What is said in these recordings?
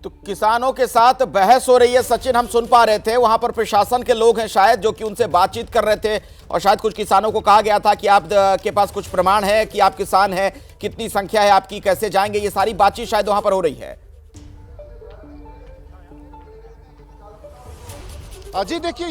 तो किसानों के साथ बहस हो रही है सचिन, हम सुन पा रहे थे। वहां पर प्रशासन के लोग हैं शायद जो कि उनसे बातचीत कर रहे थे और शायद कुछ किसानों को कहा गया था कि आप के पास कुछ प्रमाण है कि आप किसान हैं, कितनी संख्या है आपकी, कैसे जाएंगे, ये सारी बातचीत शायद वहां पर हो रही है। जी देखिए,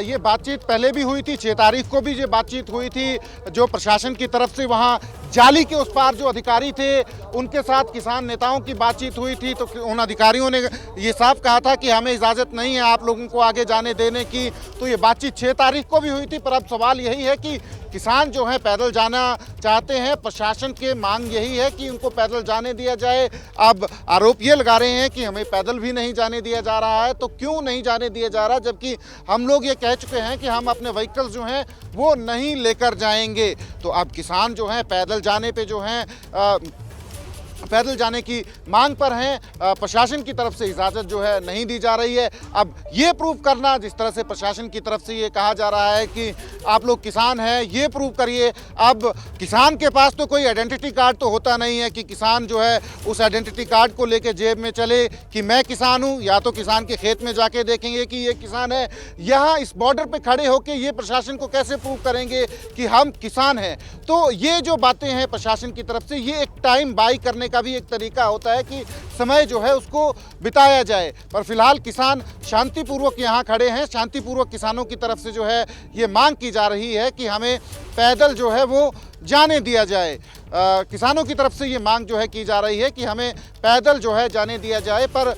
ये बातचीत पहले भी हुई थी, 6 तारीख को भी ये बातचीत हुई थी। जो प्रशासन की तरफ से वहाँ जाली के उस पार जो अधिकारी थे उनके साथ किसान नेताओं की बातचीत हुई थी, तो उन अधिकारियों ने ये साफ कहा था कि हमें इजाज़त नहीं है आप लोगों को आगे जाने देने की। तो ये बातचीत 6 तारीख को भी हुई थी। पर अब सवाल यही है कि किसान जो है पैदल जाना चाहते हैं, प्रशासन की मांग यही है कि उनको पैदल जाने दिया जाए। अब आरोप ये लगा रहे हैं कि हमें पैदल भी नहीं जाने दिया जा रहा है। तो क्यों नहीं जाने दिया जा रहा, जबकि हम लोग ये कह चुके हैं कि हम अपने व्हीकल जो हैं वो नहीं लेकर जाएंगे। तो अब किसान जो हैं पैदल जाने पे जो हैं पैदल जाने की मांग पर हैं। प्रशासन की तरफ से इजाज़त जो है नहीं दी जा रही है। अब ये प्रूव करना, जिस तरह से प्रशासन की तरफ से ये कहा जा रहा है कि आप लोग किसान हैं, ये प्रूव करिए। अब किसान के पास तो कोई आइडेंटिटी कार्ड तो होता नहीं है कि किसान जो है उस आइडेंटिटी कार्ड को लेके जेब में चले कि मैं किसान हूँ। या तो किसान के खेत में जाके देखेंगे कि ये किसान है। यहाँ इस बॉर्डर पे खड़े होके ये प्रशासन को कैसे प्रूव करेंगे कि हम किसान हैं। तो ये जो बातें हैं प्रशासन की तरफ से, ये एक टाइम बाई करने का भी एक तरीका होता है कि समय जो है उसको बिताया जाए। पर फिलहाल किसान शांतिपूर्वक यहाँ खड़े हैं। शांतिपूर्वक किसानों की तरफ से जो है ये मांग की जा रही है कि हमें पैदल जो है वो जाने दिया जाए। किसानों की तरफ से ये मांग जो है की जा रही है कि हमें पैदल जो है जाने दिया जाए। पर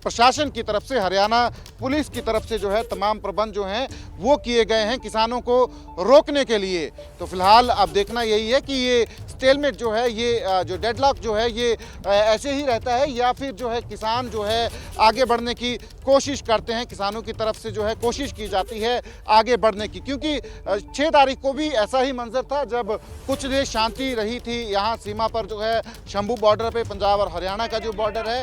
प्रशासन की तरफ से, हरियाणा पुलिस की तरफ से जो है तमाम प्रबंध जो हैं वो किए गए हैं किसानों को रोकने के लिए। तो फिलहाल अब देखना यही है कि ये स्टेलमेट जो है, ये जो डेडलॉक जो है ये ऐसे ही रहता है या फिर जो है किसान जो है आगे बढ़ने की कोशिश करते हैं। किसानों की तरफ से जो है कोशिश की जाती है आगे बढ़ने की, क्योंकि 6 तारीख को भी ऐसा ही मंजर था जब कुछ देर शांति रही थी यहाँ सीमा पर जो है शंभू बॉर्डर पे, पंजाब और हरियाणा का जो बॉर्डर है।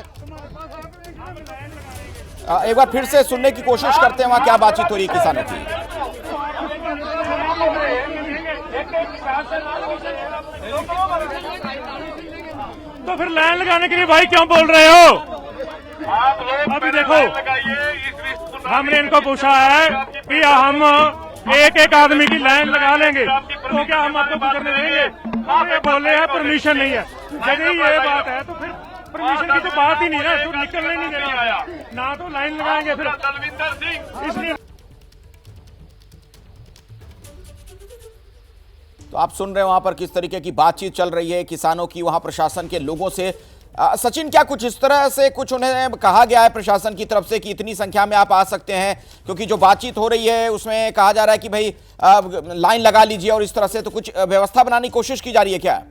एक बार फिर से सुनने की कोशिश करते हैं वहां क्या बातचीत हो रही है किसानों की। तो फिर लाइन लगाने के लिए भाई क्यों बोल रहे हो? अभी देखो, हमने इनको पूछा है कि हम एक एक आदमी की लाइन लगा लेंगे तो क्या हम आपको गुजरने देंगे? ये बोल रहे हैं परमिशन नहीं है। यदि ये बात है तो फिर परमिशन की तो बात ही नहीं है, तो निकलने नहीं देना ना, तो लाइन लगाएंगे फिर। इसलिए तो आप सुन रहे हैं वहां पर किस तरीके की बातचीत चल रही है किसानों की वहां प्रशासन के लोगों से। सचिन, क्या कुछ इस तरह से कुछ उन्हें कहा गया है प्रशासन की तरफ से कि इतनी संख्या में आप आ सकते हैं? क्योंकि जो बातचीत हो रही है उसमें कहा जा रहा है कि भाई लाइन लगा लीजिए और इस तरह से, तो कुछ व्यवस्था बनाने की कोशिश की जा रही है क्या?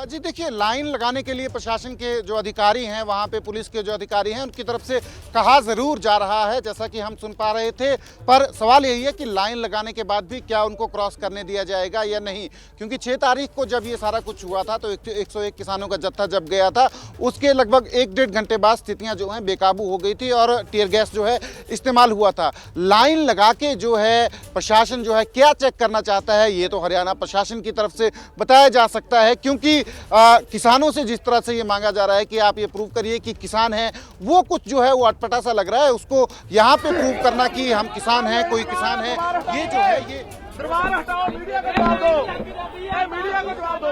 जी देखिए, लाइन लगाने के लिए प्रशासन के जो अधिकारी हैं, वहाँ पे पुलिस के जो अधिकारी हैं, उनकी तरफ से कहा ज़रूर जा रहा है, जैसा कि हम सुन पा रहे थे। पर सवाल यही है कि लाइन लगाने के बाद भी क्या उनको क्रॉस करने दिया जाएगा या नहीं। क्योंकि 6 तारीख को जब ये सारा कुछ हुआ था तो 101 किसानों का जत्था जब गया था, उसके लगभग 1-1.5 घंटे बाद स्थितियाँ जो हैं बेकाबू हो गई थी और टीयर गैस जो है इस्तेमाल हुआ था। लाइन लगा के जो है प्रशासन जो है क्या चेक करना चाहता है, ये तो हरियाणा प्रशासन की तरफ से बताया जा सकता है। क्योंकि किसानों से जिस तरह से ये मांगा जा रहा है कि आप ये प्रूव करिए कि किसान हैं, वो कुछ जो है वो अटपटा सा लग रहा है। उसको यहाँ पे प्रूव करना कि हम किसान हैं, कोई किसान है, ये जो है ये दरबार हटाओ, मीडिया को जवाब दो, मीडिया को जवाब दो।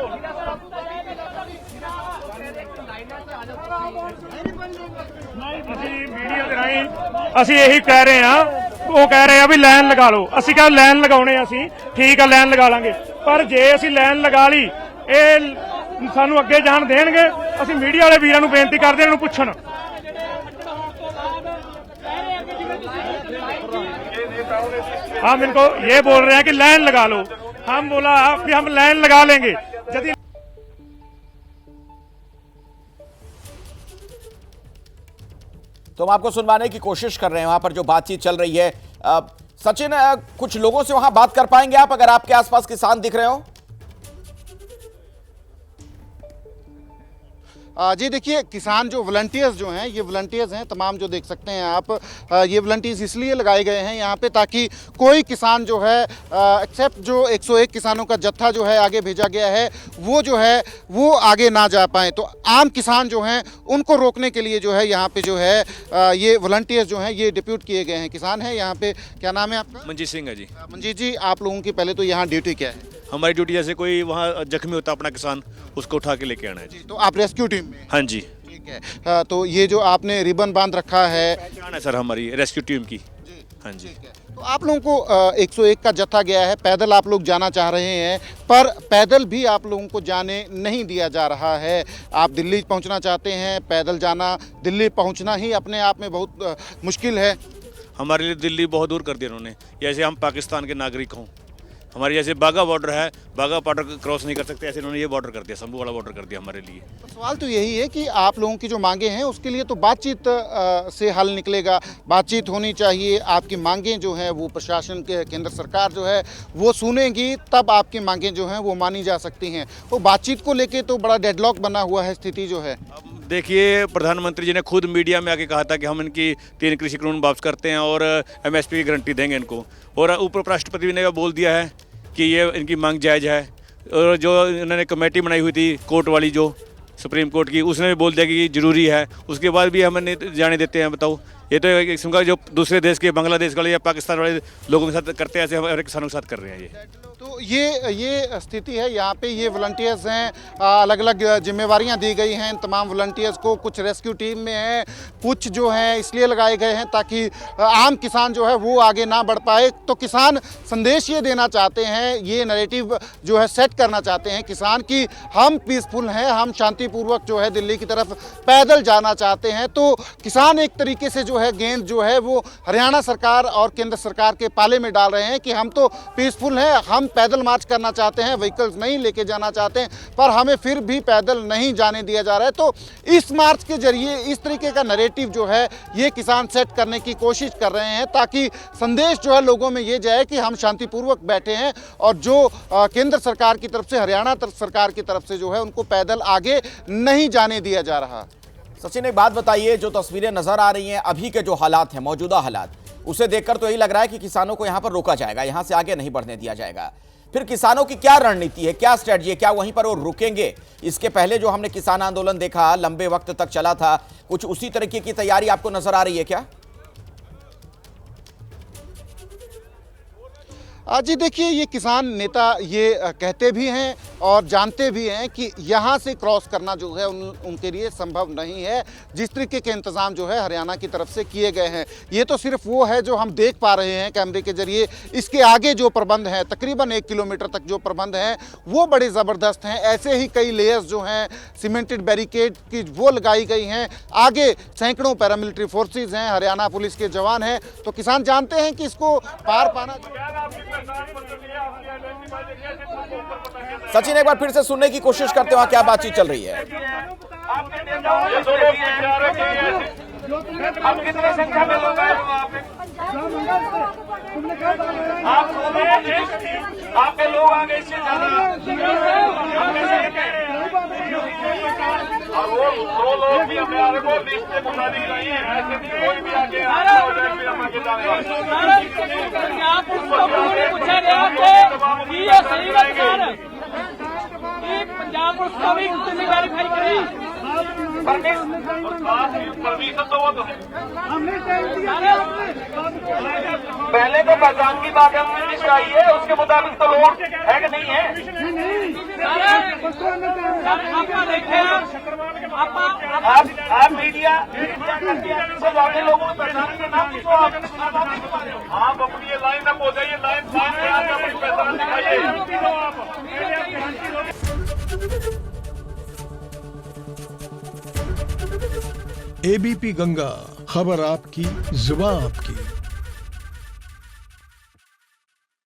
मीडिया ਦੇ ਰਾਹੀਂ ਅਸੀਂ ਇਹੀ ਕਹਿ ਰਹੇ ਹਾਂ, ਉਹ ਕਹਿ ਰਹੇ ਆ ਵੀ ਲਾਈਨ ਲਗਾ ਲਓ। ਅਸੀਂ ਕਿਹਾ ਲਾਈਨ ਲਗਾਉਣੇ, ਅਸੀਂ ਠੀਕ ਆ ਲਾਈਨ ਲਗਾ ਲਾਂਗੇ, ਪਰ ਜੇ ਅਸੀਂ ਲਾਈਨ ਲਗਾ ਲਈ ਇਹ ਸਾਨੂੰ ਅੱਗੇ ਜਾਣ ਦੇਣਗੇ? ਅਸੀਂ ਮੀਡੀਆ ਵਾਲੇ ਵੀਰਾਂ ਨੂੰ ਬੇਨਤੀ ਕਰਦੇ ਹਾਂ, ਇਹਨਾਂ ਨੂੰ ਪੁੱਛਣ। हम इनको ये बोल रहे हैं कि लाइन लगा लो, हम बोला कि हम लाइन लगा लेंगे। यदि तो हम आपको सुनवाने की कोशिश कर रहे हैं वहां पर जो बातचीत चल रही है। सचिन, कुछ लोगों से वहां बात कर पाएंगे आप, अगर आपके आसपास किसान दिख रहे हो? जी देखिए, किसान जो वॉलंटियर्स जो हैं, ये वॉलंटियर्स हैं तमाम, जो देख सकते हैं आप। ये वॉलंटियर्स इसलिए लगाए गए हैं यहाँ पे ताकि कोई किसान जो है, एक्सेप्ट जो 101 किसानों का जत्था जो है आगे भेजा गया है, वो जो है वो आगे ना जा पाए। तो आम किसान जो हैं उनको रोकने के लिए जो है यहाँ पे जो है ये वॉलंटियर्स जो हैं ये डिप्यूट किए गए हैं। किसान हैं यहाँ पे, क्या नाम है आपका? मंजीत सिंह है जी। मंजीत जी, आप लोगों की पहले तो यहाँ ड्यूटी क्या है? हमारी ड्यूटी जैसे कोई वहाँ जख्मी होता अपना किसान, उसको उठा के लेके आना है जी। तो आप रेस्क्यू टीम में? हाँ जी, ठीक है। तो ये जो आपने रिबन बांध रखा है, पहचान है सर हमारी रेस्क्यू टीम की। हाँ जी। तो आप लोगों को 101 का जत्था गया है, पैदल आप लोग जाना चाह रहे हैं, पर पैदल भी आप लोगों को जाने नहीं दिया जा रहा है। आप दिल्ली पहुंचना चाहते हैं, पैदल जाना, दिल्ली पहुंचना ही अपने आप में बहुत मुश्किल है। हमारे लिए दिल्ली बहुत दूर कर दिया उन्होंने, जैसे हम पाकिस्तान के नागरिक हों। हमारे जैसे बाघा बॉर्डर है, बाघा बॉर्डर क्रॉस नहीं कर सकते, ऐसे उन्होंने ये बॉर्डर कर दिया, शंभू वाला बॉर्डर कर दिया हमारे लिए। तो सवाल तो यही है कि आप लोगों की जो मांगे हैं उसके लिए तो बातचीत से हल निकलेगा, बातचीत होनी चाहिए। आपकी मांगें जो हैं वो प्रशासन के, केंद्र सरकार जो है वो सुनेगी, तब आपकी मांगें जो हैं वो मानी जा सकती हैं। तो बातचीत को लेके तो बड़ा डेडलॉक बना हुआ है स्थिति जो है। देखिए, प्रधानमंत्री जी ने खुद मीडिया में आके कहा था कि हम इनकी 3 कृषि कानून वापस करते हैं और MSP की गारंटी देंगे इनको, और उप राष्ट्रपति ने बोल दिया है कि ये इनकी मांग जायज़ है। और जो इन्होंने कमेटी बनाई हुई थी कोर्ट वाली, जो सुप्रीम कोर्ट की, उसने भी बोल दिया कि ये ज़रूरी है, उसके बाद भी हमें नहीं जाने देते हैं। बताओ, ये तो एक किस्म का जो दूसरे देश के, बांग्लादेश वाले या पाकिस्तान वाले लोगों के साथ करते हैं, ऐसे हमारे किसानों के साथ कर रहे हैं ये। तो ये स्थिति है यहाँ पे। ये वॉलंटियर्स हैं, अलग अलग जिम्मेवारियाँ दी गई हैं इन तमाम वॉलंटियर्स को। कुछ रेस्क्यू टीम में हैं, कुछ जो हैं इसलिए लगाए गए हैं ताकि आम किसान जो है वो आगे ना बढ़ पाए। तो किसान संदेश ये देना चाहते हैं, ये नैरेटिव जो है सेट करना चाहते हैं किसान की, हम पीसफुल हैं, हम शांतिपूर्वक जो है दिल्ली की तरफ पैदल जाना चाहते हैं। तो किसान एक तरीके से जो है गेंद जो है वो हरियाणा सरकार और केंद्र सरकार के पाले में डाल रहे हैं कि हम तो पीसफुल हैं, हम पैदल मार्च करना चाहते हैं, व्हीकल्स नहीं लेके जाना चाहते हैं, पर हमें फिर भी पैदल नहीं जाने दिया जा रहा है। तो इस मार्च के जरिए इस तरीके का नैरेटिव जो है ये किसान सेट करने की कोशिश कर रहे हैं ताकि संदेश जो है लोगों में ये जाए कि हम शांतिपूर्वक बैठे हैं और जो केंद्र सरकार की तरफ से, हरियाणा सरकार की तरफ से जो है उनको पैदल आगे नहीं जाने दिया जा रहा। सचिन, एक बात बताइए, जो तस्वीरें नजर आ रही हैं अभी के जो हालात हैं, मौजूदा हालात, उसे देखकर तो यही लग रहा है कि किसानों को यहां पर रोका जाएगा, यहां से आगे नहीं बढ़ने दिया जाएगा। फिर किसानों की क्या रणनीति है, क्या स्ट्रेटजी है, क्या वहीं पर वो रुकेंगे? इसके पहले जो हमने किसान आंदोलन देखा, लंबे वक्त तक चला था, कुछ उसी तरीके की तैयारी आपको नजर आ रही है क्या? जी देखिए, ये किसान नेता ये कहते भी हैं और जानते भी हैं कि यहाँ से क्रॉस करना जो है उनके लिए संभव नहीं है। जिस तरीके के इंतज़ाम जो है हरियाणा की तरफ से किए गए हैं, ये तो सिर्फ वो है जो हम देख पा रहे हैं कैमरे के जरिए। इसके आगे जो प्रबंध हैं, तकरीबन 1 किलोमीटर तक जो प्रबंध हैं वो बड़े ज़बरदस्त हैं। ऐसे ही कई लेयर्स जो हैं सीमेंटेड बैरिकेड की वो लगाई गई हैं। आगे सैकड़ों पैरामिलिट्री फोर्सेज हैं, हरियाणा पुलिस के जवान हैं। तो किसान जानते हैं कि इसको पार पाना। सचिन, एक बार फिर से सुनने की कोशिश करते हो क्या बातचीत चल रही है? आप कितने संख्या में लोग हैं? आपके लोग आगे इससे और वो 2 लोग भी अपने आगे को लिस्ट से बता दी रही है। ऐसे भी कोई भी आगे आप उसको पूछा गया कि ये सही बात है कि पंजाब उसका भी उसने वेरीफाई करी। परमिशन तो वो तो है, पहले तो पहचान की बात है लिस्ट आई है, उसके मुताबिक तो लोग है कि नहीं है। आप मीडिया से जाके लोगों को पहचान के नाम पूछो। आप अपनी ये लाइन तक हो जाइए, लाइन से आप अपनी पहचान दिखाइए। ABP गंगा, खबर आपकी, जुबान आपकी।